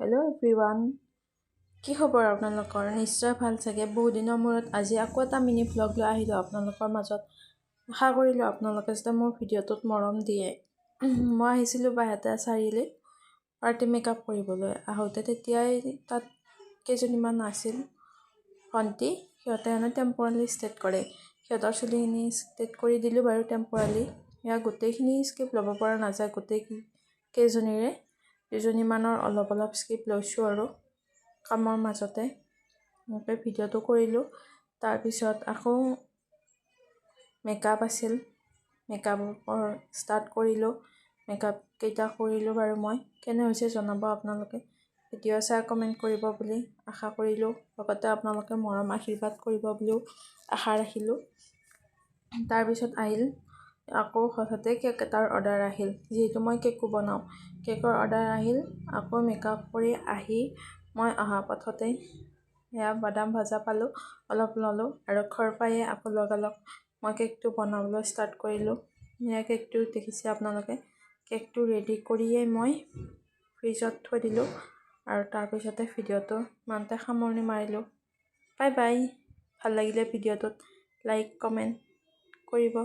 Hello' everyone, কি খবৰ আপোনালোকৰ? নিশ্চয় ভাল চাগে। বহু দিনৰ মূৰত আজি আকৌ এটা মিনি ভ্লগ লৈ আহিলোঁ আপোনালোকৰ মাজত। আশা কৰিলোঁ আপোনালোকে যাতে মোৰ ভিডিঅ'টোত মৰম দিয়ে। মই আহিছিলোঁ বাইহাটা চাৰিআলিত পাৰ্টি মেকআপ কৰিবলৈ। আহোঁতে তেতিয়াই তাত কেইজনীমান আছিল ভণ্টি, সিহঁতে টেম্পৰাৰী ষ্টেট কৰে। সিহঁতৰ চুলিখিনি ষ্টেট কৰি দিলোঁ বাৰু টেম্পৰাৰী। সেয়া গোটেইখিনি স্কিপ ল'ব পৰা নাযায় গোটেই কেইজনীৰে। দুজনীমানৰ অলপ অলপ স্কিপ লৈছোঁ আৰু কামৰ মাজতে এনেকৈ ভিডিঅ'টো কৰিলোঁ। তাৰপিছত আকৌ মেকআপ আছিল, মেকআপৰ ষ্টাৰ্ট কৰিলোঁ। মেকআপ কেইটা কৰিলোঁ বাৰু মই। কেনে হৈছে জনাব আপোনালোকে। ভিডিঅ' চাই কমেণ্ট কৰিব বুলি আশা কৰিলোঁ। লগতে আপোনালোকে মৰম আশীৰ্বাদ কৰিব বুলিও আশা ৰাখিলোঁ। তাৰপিছত আহিল আকৌ হঠাতে কেক এটাৰ অৰ্ডাৰ আহিল। যিহেতু মই কেকো বনাওঁ, কেকৰ অৰ্ডাৰ আহিল। আকৌ মেকআপ কৰি আহি মই অহা পথতে সেয়া বাদাম ভাজা পালোঁ, অলপ ল'লোঁ আৰু ঘৰ পায়ে আকৌ লগালগ মই কেকটো বনাবলৈ ষ্টাৰ্ট কৰিলোঁ। সেয়া কেকটো দেখিছে আপোনালোকে। কেকটো ৰেডি কৰিয়ে মই ফ্ৰিজত থৈ দিলোঁ আৰু তাৰপিছতে ভিডিঅ'টো ইমানতে সামৰণি মাৰিলোঁ। Bye bye. ভাল লাগিলে ভিডিঅ'টোত লাইক কমেণ্ট কৰিব।